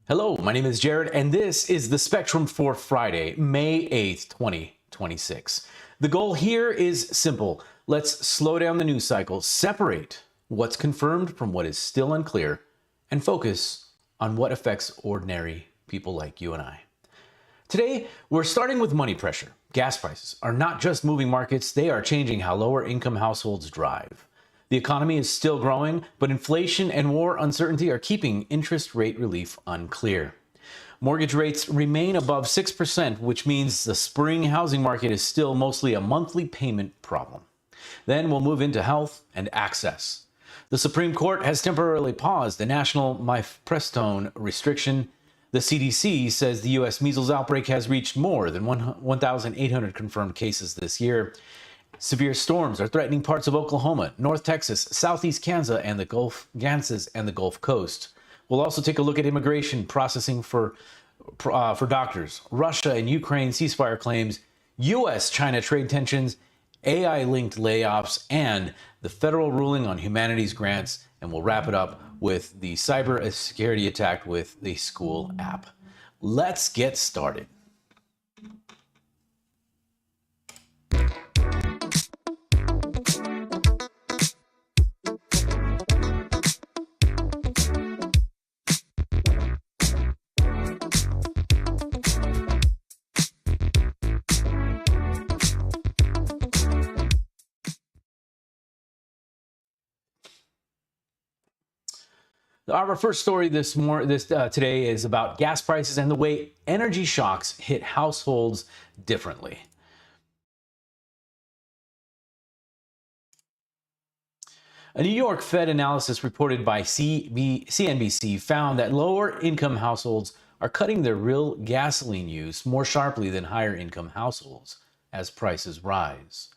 Hello, my name is Jared, and this is the Spectrum for Friday, May 8th, 2026. The goal here is simple. Let's slow down the news cycle, separate what's confirmed from what is still unclear, and focus on what affects ordinary people like you and I. Today, we're starting with money pressure. Gas prices are not just moving markets, they are changing how lower income households drive. The economy is still growing, but inflation and war uncertainty are keeping interest rate relief unclear. Mortgage rates remain above 6%, which means the spring housing market is still mostly a monthly payment problem. Then we'll move into health and access. The Supreme Court has temporarily paused the national Mifepristone restriction. The CDC says the U.S. measles outbreak has reached more than 1,800 confirmed cases this year. Severe storms are threatening parts of Oklahoma, North Texas, Southeast Kansas, and the Gulf Coast. We'll also take a look at immigration processing for doctors, Russia and Ukraine ceasefire claims, U.S. China trade tensions, AI-linked layoffs, and the federal ruling on humanities grants. And we'll wrap it up with the cyber security attack with the school app. Let's get started. Our first story today is about gas prices and the way energy shocks hit households differently. A New York Fed analysis reported by CNBC found that lower income households are cutting their real gasoline use more sharply than higher income households as prices rise.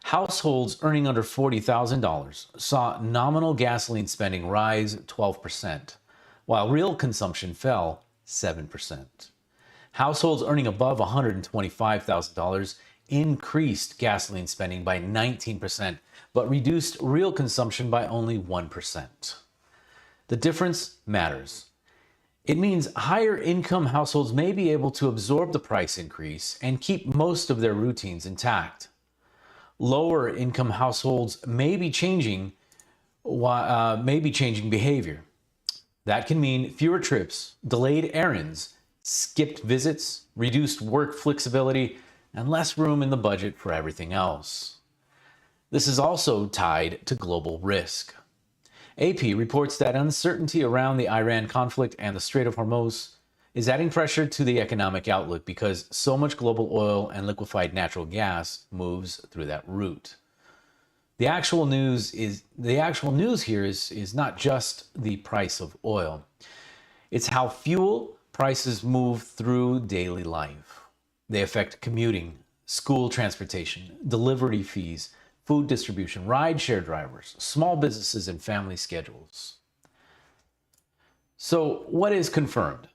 Households earning under $40,000 saw nominal gasoline spending rise 12%, while real consumption fell 7%. Households earning above $125,000 increased gasoline spending by 19%, but reduced real consumption by only 1%. The difference matters. It means higher income households may be able to absorb the price increase and keep most of their routines intact. Lower income households may be changing behavior. That can mean fewer trips, delayed errands, skipped visits, reduced work flexibility, and less room in the budget for everything else. This is also tied to global risk. AP reports that uncertainty around the Iran conflict and the Strait of Hormuz is adding pressure to the economic outlook because so much global oil and liquefied natural gas moves through that route. The actual news here is not just the price of oil. It's how fuel prices move through daily life. They affect commuting, school transportation, delivery fees, food distribution, rideshare drivers, small businesses, and family schedules. So what is confirmed?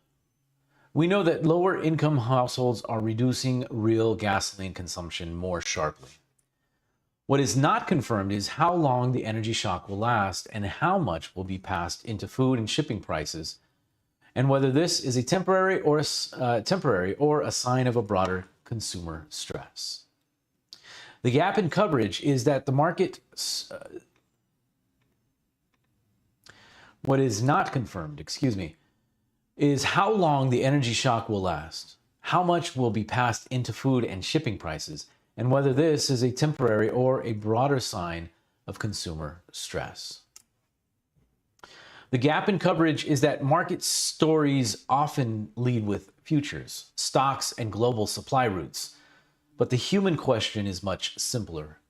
We know that lower income households are reducing real gasoline consumption more sharply. What is not confirmed is how long the energy shock will last and how much will be passed into food and shipping prices, and whether this is a temporary or a sign of a broader consumer stress. The gap in coverage is that the market. What is not confirmed, is how long the energy shock will last, how much will be passed into food and shipping prices, and whether this is a temporary or a broader sign of consumer stress. The gap in coverage is that market stories often lead with futures, stocks, and global supply routes. But the human question is much simpler.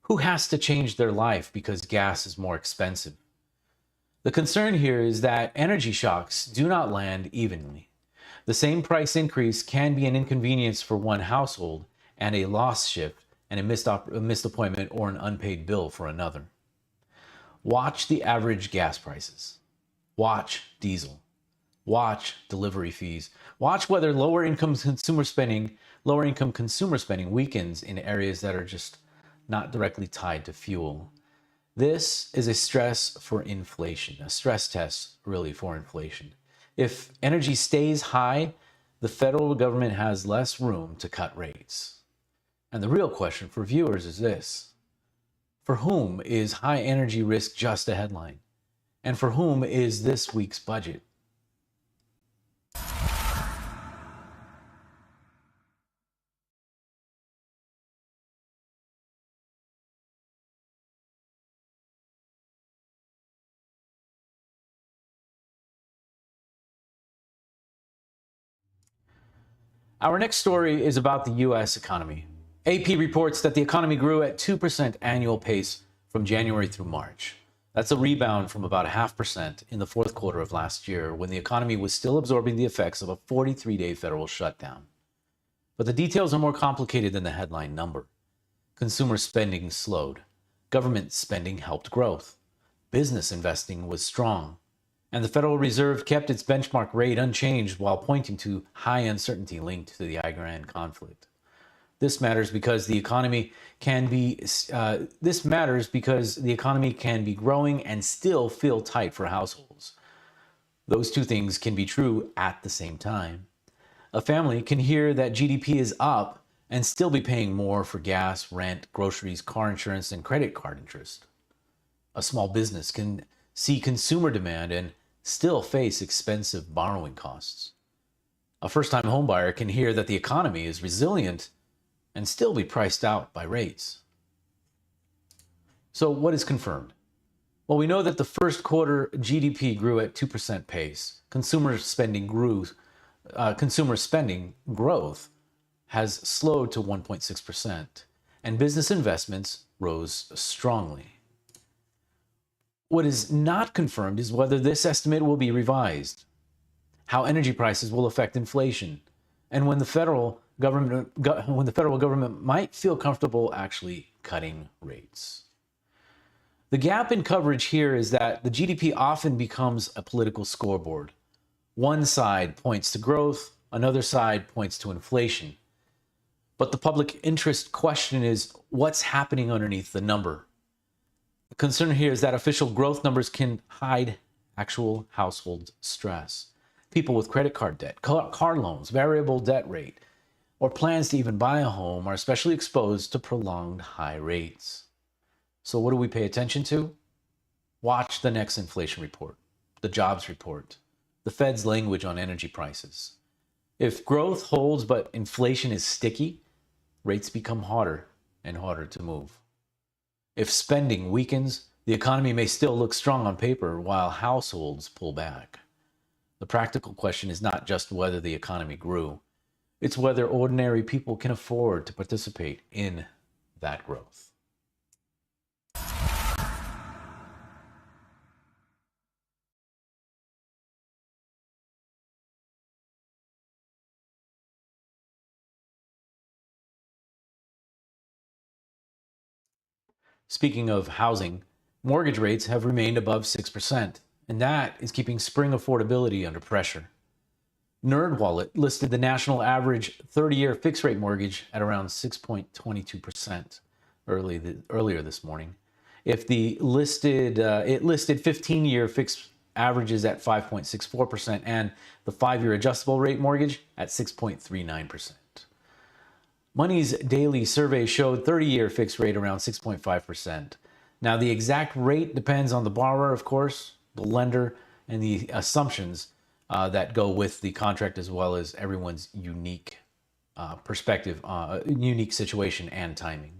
Who has to change their life because gas is more expensive? The concern here is that energy shocks do not land evenly. The same price increase can be an inconvenience for one household and a lost shift and a missed appointment or an unpaid bill for another. Watch the average gas prices. Watch diesel. Watch delivery fees. Watch whether lower income consumer spending weakens in areas that are just not directly tied to fuel. This is a stress test really for inflation. If energy stays high, the federal government has less room to cut rates. And the real question for viewers is this: for whom is high energy risk just a headline? And for whom is this week's budget? Our next story is about the U.S. economy. AP reports that the economy grew at 2% annual pace from January through March. That's a rebound from about 0.5% in the fourth quarter of last year, when the economy was still absorbing the effects of a 43-day federal shutdown. But the details are more complicated than the headline number. Consumer spending slowed. Government spending helped growth. Business investing was strong. And the Federal Reserve kept its benchmark rate unchanged while pointing to high uncertainty linked to the Iran conflict. This matters because the economy can be growing and still feel tight for households. Those two things can be true at the same time. A family can hear that GDP is up and still be paying more for gas, rent, groceries, car insurance, and credit card interest. A small business can see consumer demand and still face expensive borrowing costs. A first-time homebuyer can hear that the economy is resilient and still be priced out by rates. So what is confirmed? Well, we know that the first quarter GDP grew at 2% pace. Consumer spending growth has slowed to 1.6%, and business investments rose strongly. What is not confirmed is whether this estimate will be revised, how energy prices will affect inflation, and when the federal government might feel comfortable actually cutting rates. The gap in coverage here is that the GDP often becomes a political scoreboard. One side points to growth, another side points to inflation. But the public interest question is, what's happening underneath the number? The concern here is that official growth numbers can hide actual household stress. People with credit card debt, car loans, variable debt rate, or plans to even buy a home are especially exposed to prolonged high rates. So what do we pay attention to? Watch the next inflation report, the jobs report, the Fed's language on energy prices. If growth holds but inflation is sticky, rates become harder and harder to move. If spending weakens, the economy may still look strong on paper while households pull back. The practical question is not just whether the economy grew, it's whether ordinary people can afford to participate in that growth. Speaking of housing, mortgage rates have remained above 6%, and that is keeping spring affordability under pressure. NerdWallet listed the national average 30-year fixed-rate mortgage at around 6.22% earlier this morning. If it listed 15-year fixed averages at 5.64% and the 5-year adjustable rate mortgage at 6.39%. Money's daily survey showed 30-year fixed rate around 6.5%. Now, the exact rate depends on the borrower, of course, the lender, and the assumptions that go with the contract, as well as everyone's unique perspective, unique situation and timing.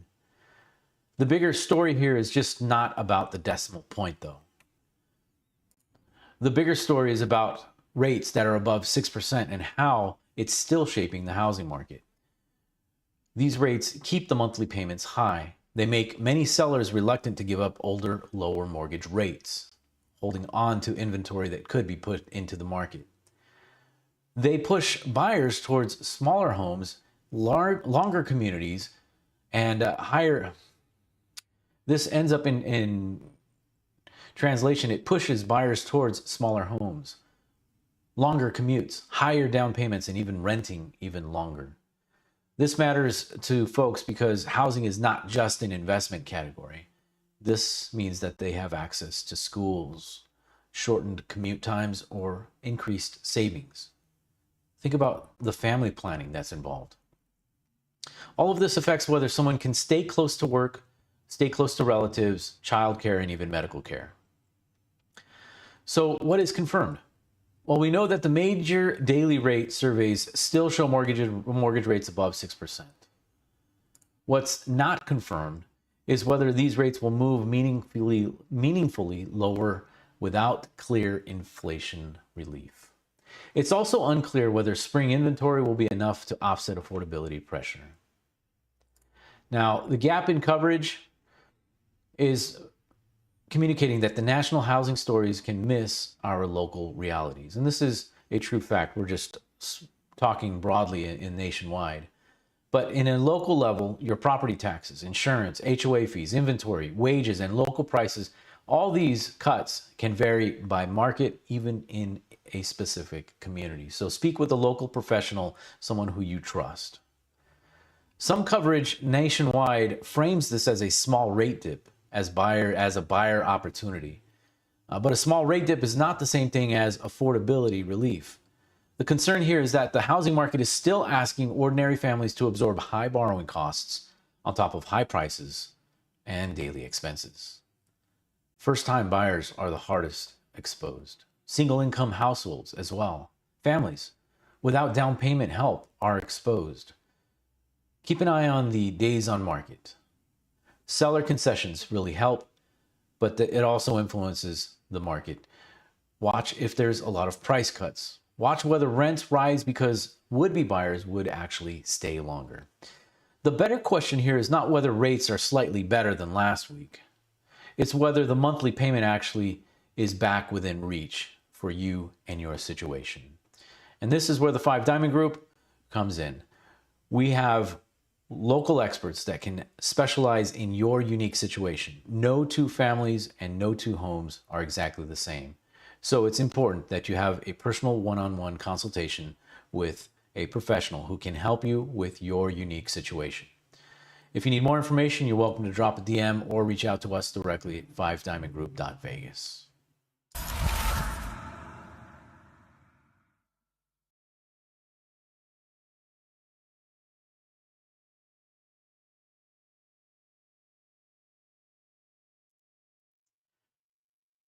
The bigger story here is just not about the decimal point, though. The bigger story is about rates that are above 6% and how it's still shaping the housing market. These rates keep the monthly payments high. They make many sellers reluctant to give up older, lower mortgage rates, holding on to inventory that could be put into the market. They push buyers towards smaller homes, longer communities, and higher. This ends up in translation, it pushes buyers towards smaller homes, longer commutes, higher down payments, and even renting even longer. This matters to folks because housing is not just an investment category. This means that they have access to schools, shortened commute times, or increased savings. Think about the family planning that's involved. All of this affects whether someone can stay close to work, stay close to relatives, childcare, and even medical care. So what is confirmed? Well, we know that the major daily rate surveys still show mortgage rates above 6%. What's not confirmed is whether these rates will move meaningfully lower without clear inflation relief. It's also unclear whether spring inventory will be enough to offset affordability pressure. Now, the gap in coverage is communicating that the national housing stories can miss our local realities. And this is a true fact. We're just talking broadly in nationwide. But in a local level, your property taxes, insurance, HOA fees, inventory, wages, and local prices, all these cuts can vary by market, even in a specific community. So speak with a local professional, someone who you trust. Some coverage nationwide frames this as a small rate dip, as a buyer opportunity. But a small rate dip is not the same thing as affordability relief. The concern here is that the housing market is still asking ordinary families to absorb high borrowing costs on top of high prices and daily expenses. First-time buyers are the hardest exposed. Single-income households as well. Families without down payment help are exposed. Keep an eye on the days on market. Seller concessions really help, but it also influences the market. Watch if there's a lot of price cuts. Watch whether rents rise because would-be buyers would actually stay longer. The better question here is not whether rates are slightly better than last week. It's whether the monthly payment actually is back within reach for you and your situation. And this is where the 5 Diamond Group comes in. We have local experts that can specialize in your unique situation. No two families and no two homes are exactly the same. So it's important that you have a personal one-on-one consultation with a professional who can help you with your unique situation. If you need more information, you're welcome to drop a DM or reach out to us directly at 5diamondgroup.vegas.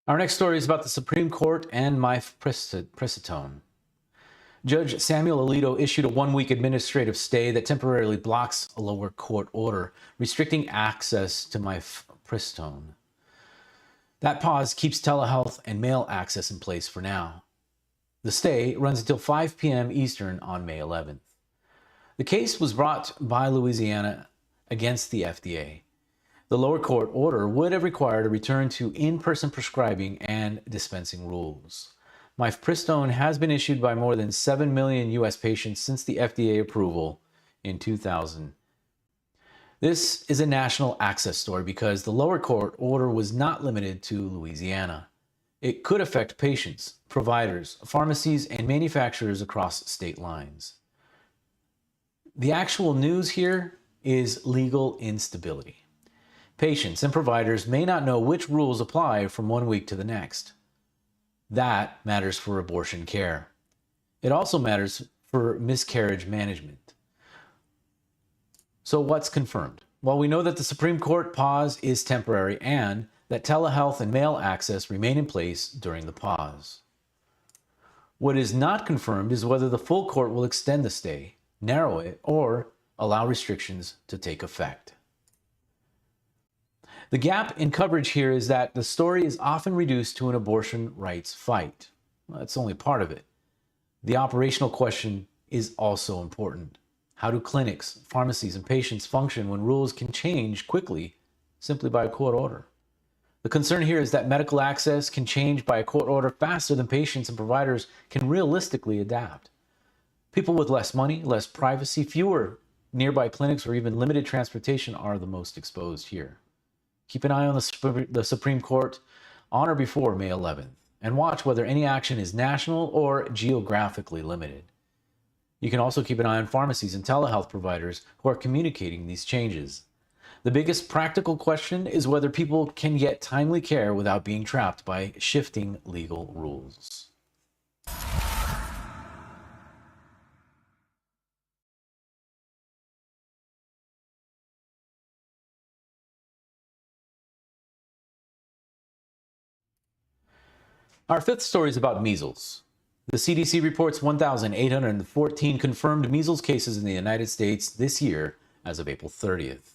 Our next story is about the Supreme Court and Mifepristone. Judge Samuel Alito issued a 1-week administrative stay that temporarily blocks a lower court order restricting access to Mifepristone. That pause keeps telehealth and mail access in place for now. The stay runs until 5 p.m. Eastern on May 11th. The case was brought by Louisiana against the FDA. The lower court order would have required a return to in-person prescribing and dispensing rules. Mifepristone has been issued by more than 7 million U.S. patients since the FDA approval in 2000. This is a national access story because the lower court order was not limited to Louisiana. It could affect patients, providers, pharmacies, and manufacturers across state lines. The actual news here is legal instability. Patients and providers may not know which rules apply from 1 week to the next. That matters for abortion care. It also matters for miscarriage management. So what's confirmed? Well, we know that the Supreme Court pause is temporary and that telehealth and mail access remain in place during the pause. What is not confirmed is whether the full court will extend the stay, narrow it, or allow restrictions to take effect. The gap in coverage here is that the story is often reduced to an abortion rights fight. Well, that's only part of it. The operational question is also important. How do clinics, pharmacies, and patients function when rules can change quickly simply by a court order? The concern here is that medical access can change by a court order faster than patients and providers can realistically adapt. People with less money, less privacy, fewer nearby clinics, or even limited transportation are the most exposed here. Keep an eye on the Supreme Court on or before May 11th and watch whether any action is national or geographically limited. You can also keep an eye on pharmacies and telehealth providers who are communicating these changes. The biggest practical question is whether people can get timely care without being trapped by shifting legal rules. Our fifth story is about measles. The CDC reports 1,814 confirmed measles cases in the United States this year as of April 30th.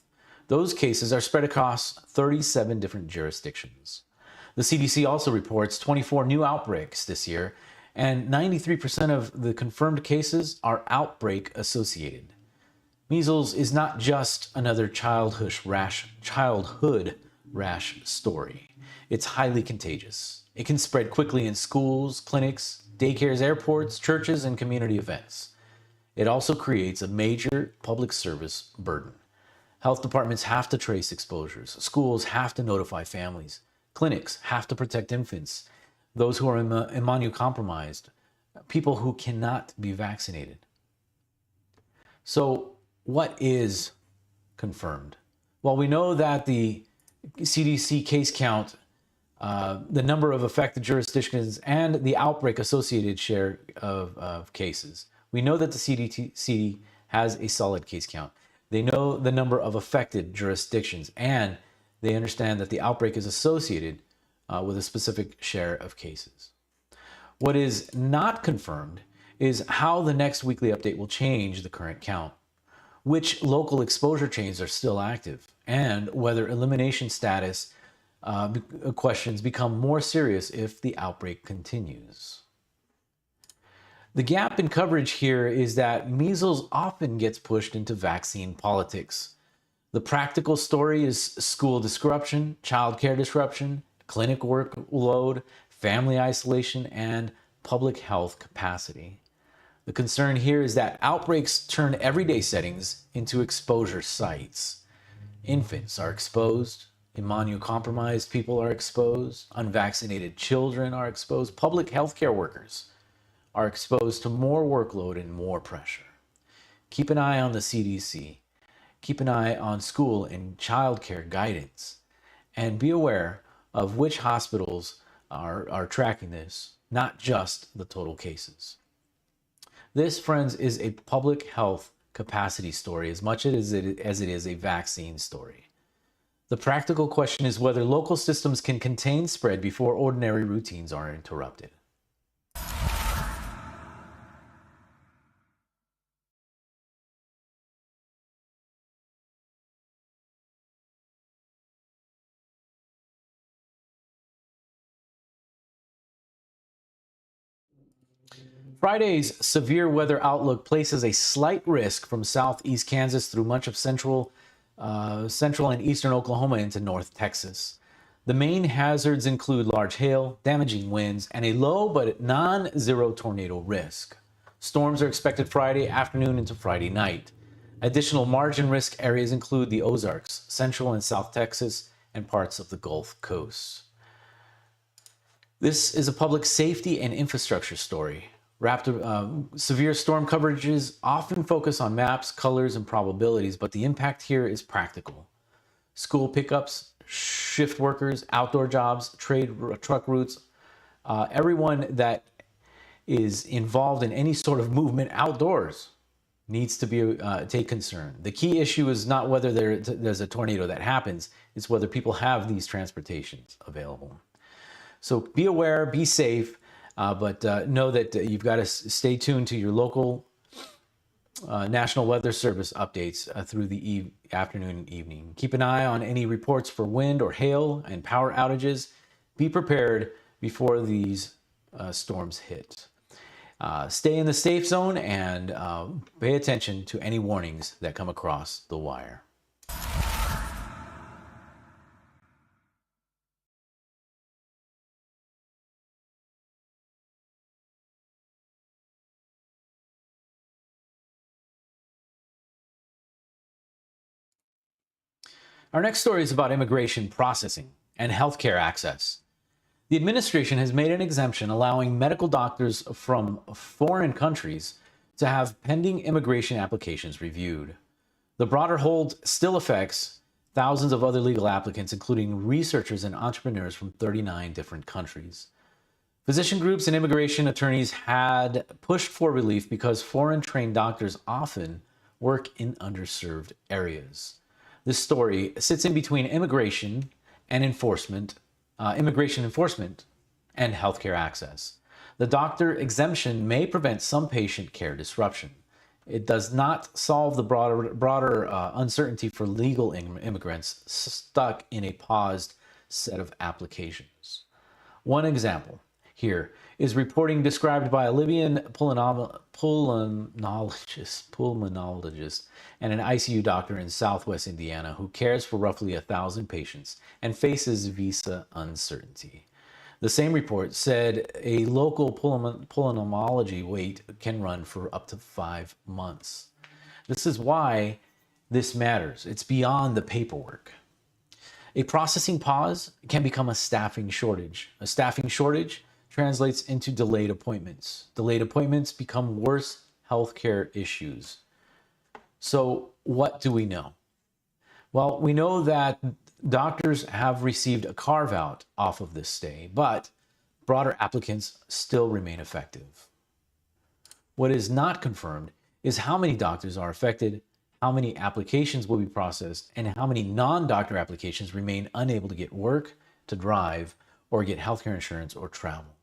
Those cases are spread across 37 different jurisdictions. The CDC also reports 24 new outbreaks this year, and 93% of the confirmed cases are outbreak associated. Measles is not just another childhood rash story. It's highly contagious. It can spread quickly in schools, clinics, daycares, airports, churches, and community events. It also creates a major public service burden. Health departments have to trace exposures. Schools have to notify families. Clinics have to protect infants, those who are immunocompromised, people who cannot be vaccinated. So, what is confirmed? Well, we know that the CDC case count, the number of affected jurisdictions, and the outbreak associated share of cases. We know that the CDC has a solid case count. They know the number of affected jurisdictions, and they understand that the outbreak is associated with a specific share of cases. What is not confirmed is how the next weekly update will change the current count, which local exposure chains are still active, and whether elimination status questions become more serious if the outbreak continues. The gap in coverage here is that measles often gets pushed into vaccine politics. The practical story is school disruption, childcare disruption, clinic workload, family isolation, and public health capacity. The concern here is that outbreaks turn everyday settings into exposure sites. Infants are exposed, immunocompromised people are exposed, unvaccinated children are exposed, public healthcare workers are exposed to more workload and more pressure. Keep an eye on the CDC. Keep an eye on school and childcare guidance, and be aware of which hospitals are tracking this, not just the total cases. This, friends, is a public health capacity story as much as it is a vaccine story. The practical question is whether local systems can contain spread before ordinary routines are interrupted. Friday's severe weather outlook places a slight risk from southeast Kansas through much of central and eastern Oklahoma into north Texas. The main hazards include large hail, damaging winds, and a low but non-zero tornado risk. Storms are expected Friday afternoon into Friday night. Additional margin risk areas include the Ozarks, central and south Texas, and parts of the Gulf Coast. This is a public safety and infrastructure story. Severe storm coverages often focus on maps, colors, and probabilities, but the impact here is practical. School pickups, shift workers, outdoor jobs, truck routes, everyone that is involved in any sort of movement outdoors needs to take concern. The key issue is not whether there's a tornado that happens, it's whether people have these transportations available. So be aware, be safe, but know that you've got to stay tuned to your local National Weather Service updates through the afternoon and evening. Keep an eye on any reports for wind or hail and power outages. Be prepared before these storms hit. Stay in the safe zone and pay attention to any warnings that come across the wire. Our next story is about immigration processing and healthcare access. The administration has made an exemption allowing medical doctors from foreign countries to have pending immigration applications reviewed. The broader hold still affects thousands of other legal applicants, including researchers and entrepreneurs from 39 different countries. Physician groups and immigration attorneys had pushed for relief because foreign-trained doctors often work in underserved areas. This story sits in between immigration enforcement and healthcare access. The doctor exemption may prevent some patient care disruption. It does not solve the broader uncertainty for legal immigrants stuck in a paused set of applications. One example here is reporting described by a Libyan pulmonologist and an ICU doctor in southwest Indiana who cares for roughly 1,000 patients and faces visa uncertainty. The same report said a local pulmonology wait can run for up to 5 months. This is why this matters. It's beyond the paperwork. A processing pause can become a staffing shortage. A staffing shortage translates into delayed appointments. Delayed appointments become worse healthcare issues. So what do we know? Well, we know that doctors have received a carve-out off of this stay, but broader applicants still remain effective. What is not confirmed is how many doctors are affected, how many applications will be processed, and how many non-doctor applications remain unable to get work, to drive, or get healthcare insurance or travel.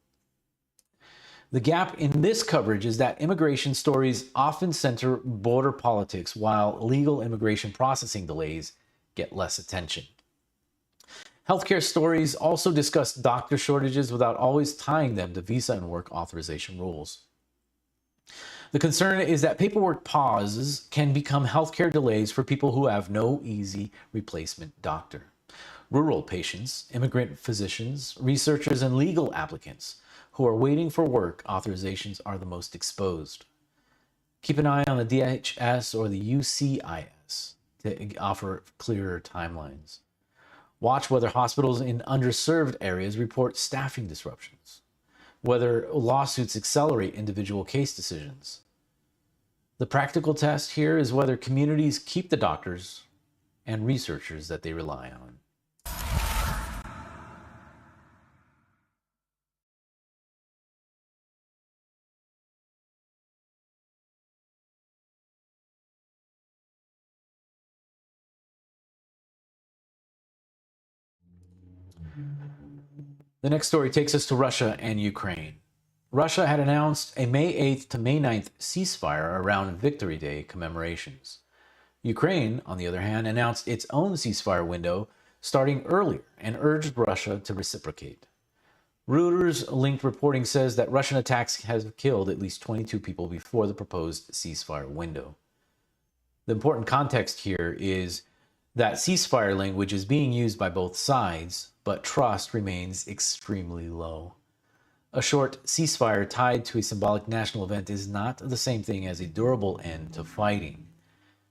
The gap in this coverage is that immigration stories often center border politics, while legal immigration processing delays get less attention. Healthcare stories also discuss doctor shortages without always tying them to visa and work authorization rules. The concern is that paperwork pauses can become healthcare delays for people who have no easy replacement doctor. Rural patients, immigrant physicians, researchers, and legal applicants who are waiting for work authorizations are the most exposed. Keep an eye on the DHS or the UCIS to offer clearer timelines. Watch whether hospitals in underserved areas report staffing disruptions, whether lawsuits accelerate individual case decisions. The practical test here is whether communities keep the doctors and researchers that they rely on. The next story takes us to Russia and Ukraine. Russia had announced a May 8th to May 9th ceasefire around Victory Day commemorations. Ukraine, on the other hand, announced its own ceasefire window starting earlier and urged Russia to reciprocate. Reuters-linked reporting says that Russian attacks have killed at least 22 people before the proposed ceasefire window. The important context here is that ceasefire language is being used by both sides, but trust remains extremely low. A short ceasefire tied to a symbolic national event is not the same thing as a durable end to fighting.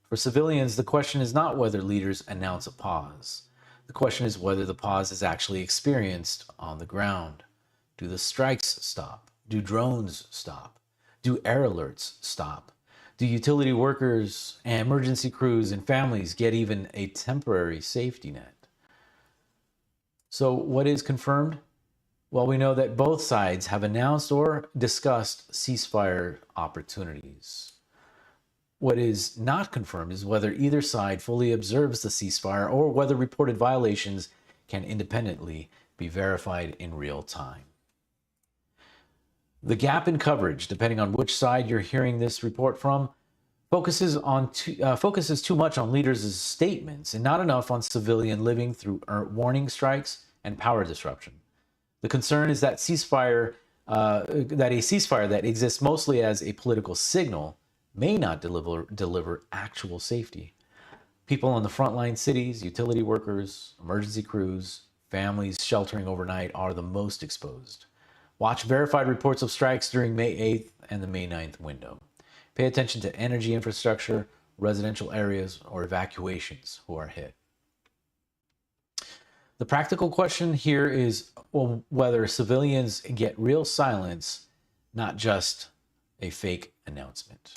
For civilians, the question is not whether leaders announce a pause. The question is whether the pause is actually experienced on the ground. Do the strikes stop? Do drones stop? Do air alerts stop? Do utility workers and emergency crews and families get even a temporary safety net? So what is confirmed? Well, we know that both sides have announced or discussed ceasefire opportunities. What is not confirmed is whether either side fully observes the ceasefire or whether reported violations can independently be verified in real time. The gap in coverage, depending on which side you're hearing this report from, focuses too much on leaders' statements and not enough on civilian living through warning strikes and power disruption. The concern is that a ceasefire that exists mostly as a political signal may not deliver actual safety. People in the frontline cities, utility workers, emergency crews, families sheltering overnight are the most exposed. Watch verified reports of strikes during May 8th and the May 9th window. Pay attention to energy infrastructure, residential areas, or evacuations who are hit. The practical question here is whether civilians get real silence, not just a fake announcement.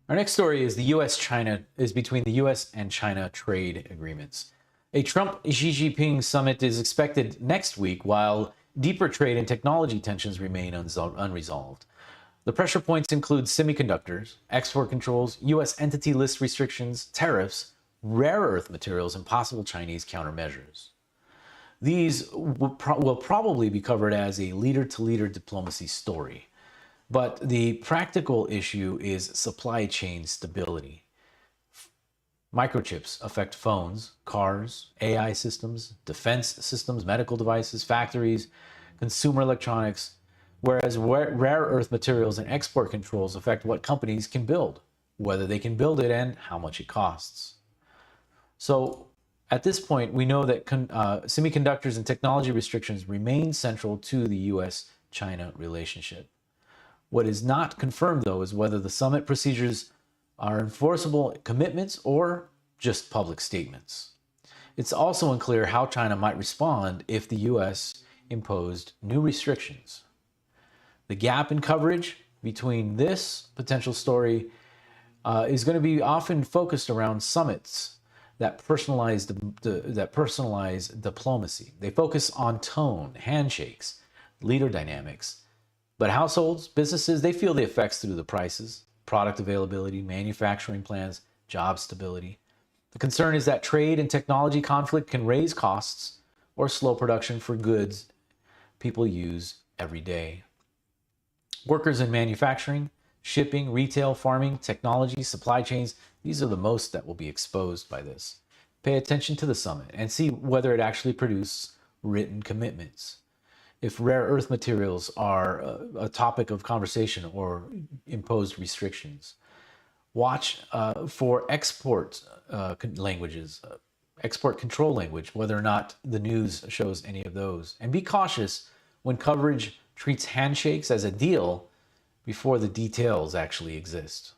Our next story is the U.S. China is between the U.S. and China trade agreements. A Trump-Xi Jinping summit is expected next week, while deeper trade and technology tensions remain unresolved. The pressure points include semiconductors, export controls, U.S. entity list restrictions, tariffs, rare earth materials, and possible Chinese countermeasures. These will probably be covered as a leader-to-leader diplomacy story. But the practical issue is supply chain stability. Microchips affect phones, cars, AI systems, defense systems, medical devices, factories, consumer electronics, whereas rare earth materials and export controls affect what companies can build, whether they can build it, and how much it costs. So at this point, we know that semiconductors and technology restrictions remain central to the U.S.-China relationship. What is not confirmed, though, is whether the summit procedures are enforceable commitments or just public statements. It's also unclear how China might respond if the U.S. imposed new restrictions. The gap in coverage between this potential story is going to be often focused around summits that personalize diplomacy. They focus on tone, handshakes, leader dynamics. But households, businesses, they feel the effects through the prices, product availability, manufacturing plans, job stability. The concern is that trade and technology conflict can raise costs or slow production for goods people use every day. Workers in manufacturing, shipping, retail, farming, technology, supply chains, these are the most that will be exposed by this. Pay attention to the summit and see whether it actually produces written commitments. If rare earth materials are a topic of conversation or imposed restrictions. Watch for export languages, export control language, whether or not the news shows any of those. And be cautious when coverage treats handshakes as a deal before the details actually exist.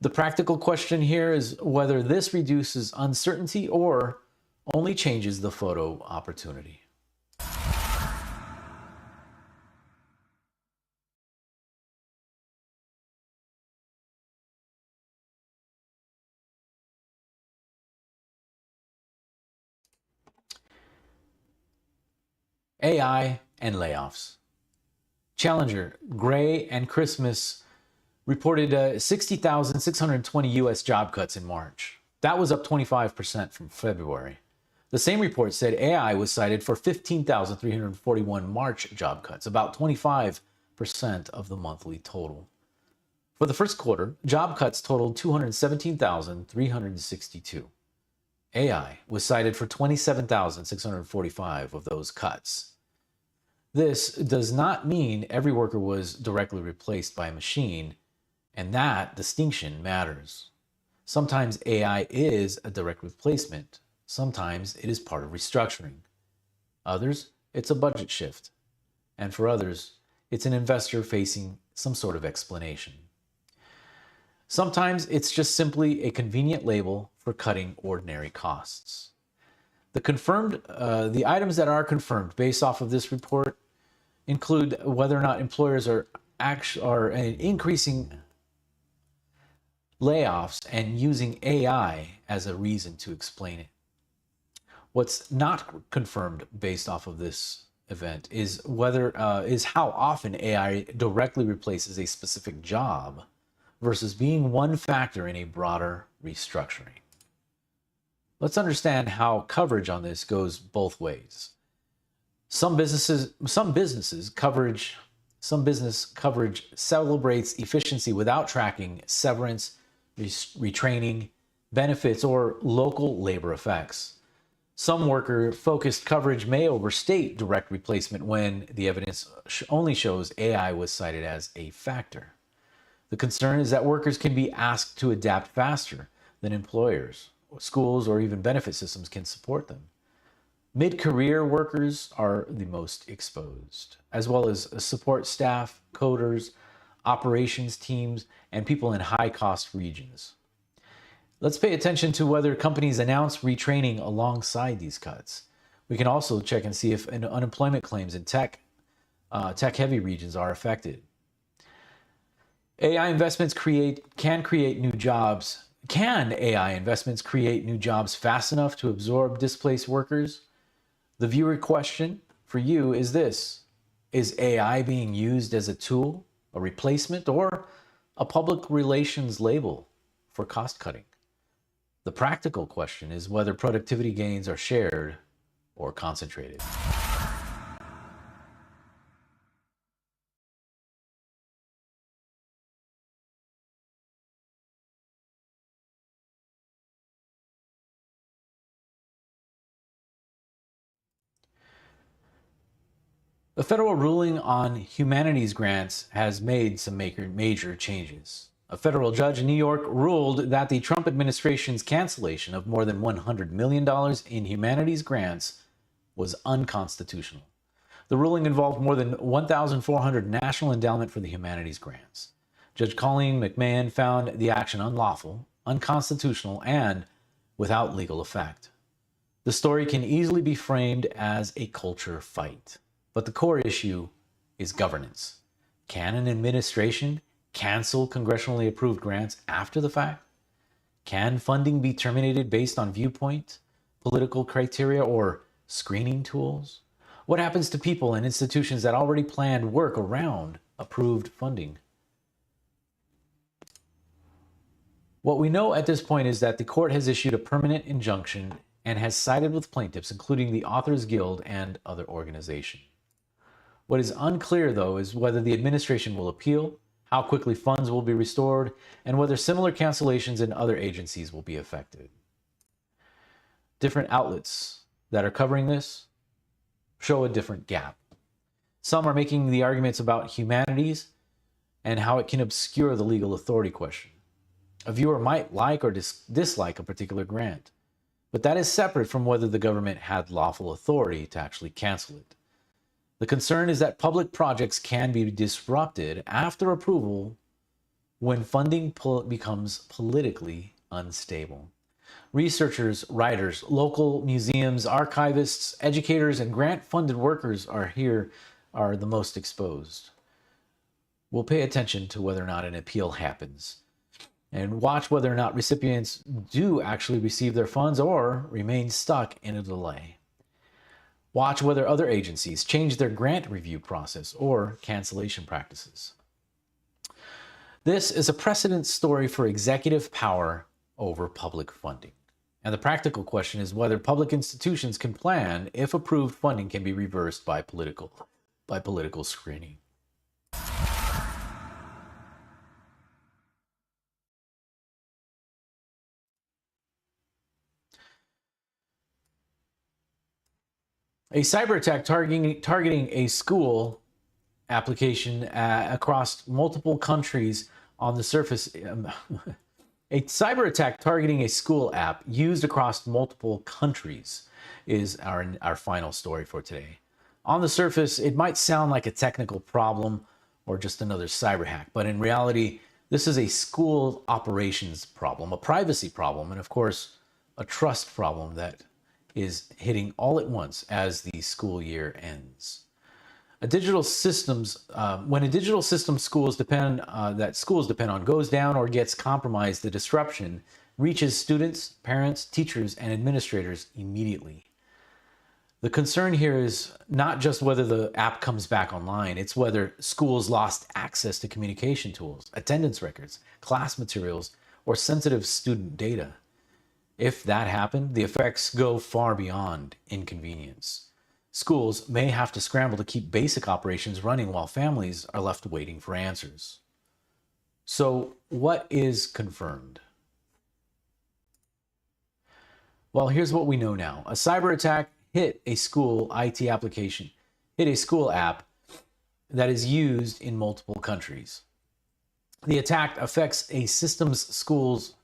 The practical question here is whether this reduces uncertainty or only changes the photo opportunity. AI and layoffs. Challenger, Gray, and Christmas reported 60,620 U.S. job cuts in March. That was up 25% from February. The same report said AI was cited for 15,341 March job cuts, about 25% of the monthly total. For the first quarter, job cuts totaled 217,362. AI was cited for 27,645 of those cuts. This does not mean every worker was directly replaced by a machine, and that distinction matters. Sometimes AI is a direct replacement. Sometimes it is part of restructuring. Others, it's a budget shift. And for others, it's an investor facing some sort of explanation. Sometimes it's just simply a convenient label for cutting ordinary costs. The items that are confirmed based off of this report include whether or not employers are increasing layoffs and using AI as a reason to explain it. What's not confirmed based off of this event is how often AI directly replaces a specific job versus being one factor in a broader restructuring. Let's understand how coverage on this goes both ways. Some business coverage celebrates efficiency without tracking severance, retraining, benefits, or local labor effects. Some worker-focused coverage may overstate direct replacement when the evidence only shows AI was cited as a factor. The concern is that workers can be asked to adapt faster than employers, schools, or even benefit systems can support them. Mid-career workers are the most exposed, as well as support staff, coders, operations teams, and people in high-cost regions. Let's pay attention to whether companies announce retraining alongside these cuts. We can also check and see if unemployment claims in tech-heavy regions are affected. AI investments can create new jobs. Can AI investments create new jobs fast enough to absorb displaced workers? The viewer question for you is this: is AI being used as a tool, a replacement, or a public relations label for cost cutting? The practical question is whether productivity gains are shared or concentrated. The federal ruling on humanities grants has made some major changes. A federal judge in New York ruled that the Trump administration's cancellation of more than $100 million in humanities grants was unconstitutional. The ruling involved more than 1,400 National Endowment for the Humanities grants. Judge Colleen McMahon found the action unlawful, unconstitutional, and without legal effect. The story can easily be framed as a culture fight. But the core issue is governance. Can an administration cancel congressionally approved grants after the fact? Can funding be terminated based on viewpoint, political criteria, or screening tools? What happens to people and institutions that already planned work around approved funding? What we know at this point is that the court has issued a permanent injunction and has sided with plaintiffs, including the Authors Guild and other organizations. What is unclear, though, is whether the administration will appeal, how quickly funds will be restored, and whether similar cancellations in other agencies will be affected. Different outlets that are covering this show a different gap. Some are making the arguments about humanities and how it can obscure the legal authority question. A viewer might like or dislike a particular grant, but that is separate from whether the government had lawful authority to actually cancel it. The concern is that public projects can be disrupted after approval when funding becomes politically unstable. Researchers, writers, local museums, archivists, educators, and grant-funded workers are the most exposed. We'll pay attention to whether or not an appeal happens and watch whether or not recipients do actually receive their funds or remain stuck in a delay. Watch whether other agencies change their grant review process or cancellation practices. This is a precedent story for executive power over public funding. And the practical question is whether public institutions can plan if approved funding can be reversed by political screening. A cyber attack targeting a school application across multiple countries on the surface. A cyber attack targeting a school app used across multiple countries is our final story for today. On the surface, it might sound like a technical problem or just another cyber hack, but in reality, this is a school operations problem, a privacy problem, and of course, a trust problem that is hitting all at once as the school year ends. When a digital system schools depend on goes down or gets compromised, the disruption reaches students, parents, teachers, and administrators immediately. The concern here is not just whether the app comes back online, it's whether schools lost access to communication tools, attendance records, class materials, or sensitive student data. If that happened, the effects go far beyond inconvenience. Schools may have to scramble to keep basic operations running while families are left waiting for answers. So, what is confirmed? Well, here's what we know now. A cyber attack hit a school IT application, hit a school app that is used in multiple countries. The attack affected a system schools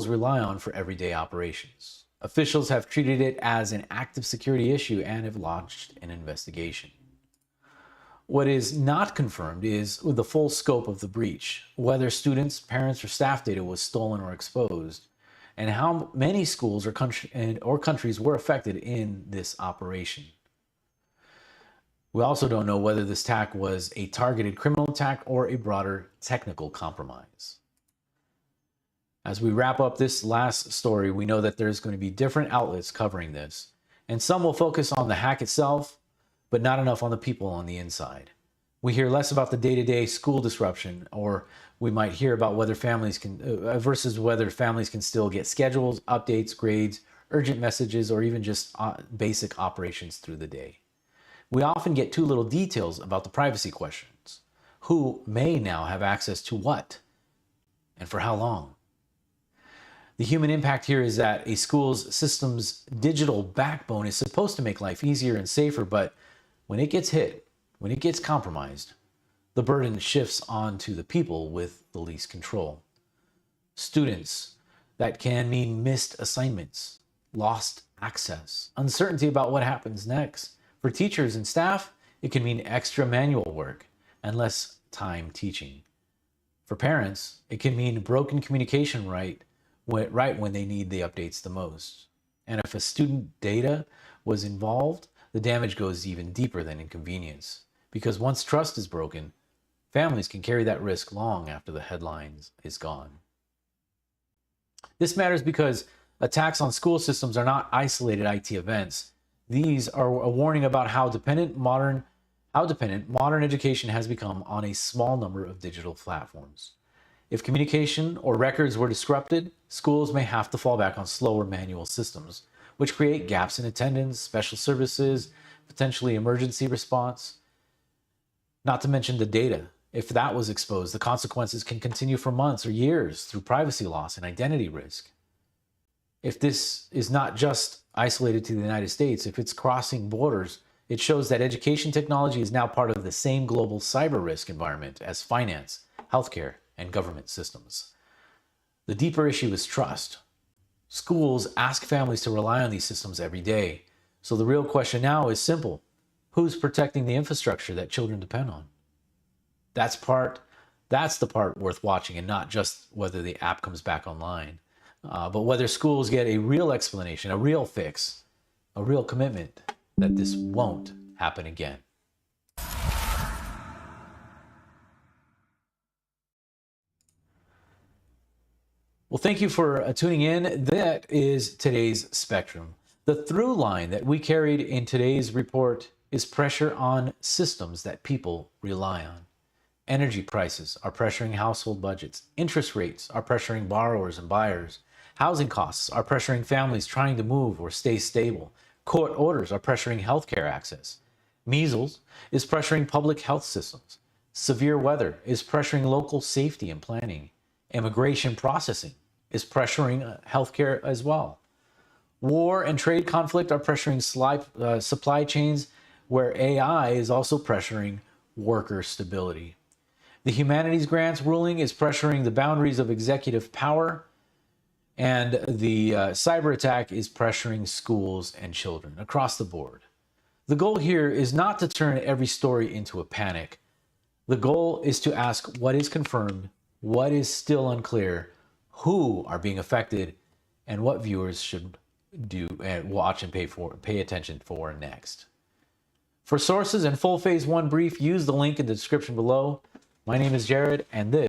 rely on for everyday operations. Officials have treated it as an active security issue and have launched an investigation. What is not confirmed is the full scope of the breach, whether students, parents, or staff data was stolen or exposed, and how many schools or countries were affected in this operation. We also don't know whether this attack was a targeted criminal attack or a broader technical compromise. As we wrap up this last story, we know that there's going to be different outlets covering this, and some will focus on the hack itself, but not enough on the people on the inside. We hear less about the day-to-day school disruption, or we might hear about whether families can versus whether families can still get schedules, updates, grades, urgent messages, or even just basic operations through the day. We often get too little details about the privacy questions. Who may now have access to what, and for how long? The human impact here is that a school's system's digital backbone is supposed to make life easier and safer, but when it gets hit, when it gets compromised, the burden shifts onto the people with the least control. Students, that can mean missed assignments, lost access, uncertainty about what happens next. For teachers and staff, it can mean extra manual work and less time teaching. For parents, it can mean broken communication right when they need the updates the most. And if a student data was involved, the damage goes even deeper than inconvenience. Because once trust is broken, families can carry that risk long after the headlines is gone. This matters because attacks on school systems are not isolated IT events. These are a warning about how dependent modern education has become on a small number of digital platforms. If communication or records were disrupted, schools may have to fall back on slower manual systems, which create gaps in attendance, special services, potentially emergency response. Not to mention the data. If that was exposed, the consequences can continue for months or years through privacy loss and identity risk. If this is not just isolated to the United States, if it's crossing borders, it shows that education technology is now part of the same global cyber risk environment as finance, healthcare, and government systems. The deeper issue is trust. Schools ask families to rely on these systems every day. So the real question now is simple. Who's protecting the infrastructure that children depend on? That's the part worth watching, and not just whether the app comes back online, but whether schools get a real explanation, a real fix, a real commitment that this won't happen again. Well, thank you for tuning in. That is today's Spectrum. The through line that we carried in today's report is pressure on systems that people rely on. Energy prices are pressuring household budgets. Interest rates are pressuring borrowers and buyers. Housing costs are pressuring families trying to move or stay stable. Court orders are pressuring healthcare access. Measles is pressuring public health systems. Severe weather is pressuring local safety and planning. Immigration processing is pressuring healthcare as well. War and trade conflict are pressuring supply chains, where AI is also pressuring worker stability. The humanities grants ruling is pressuring the boundaries of executive power, and the cyber attack is pressuring schools and children across the board. The goal here is not to turn every story into a panic. The goal is to ask what is confirmed, what is still unclear, who are being affected, and what viewers should do and watch and pay attention for next. For sources and full Phase 1 brief, use the link in the description below. My name is Jared, and this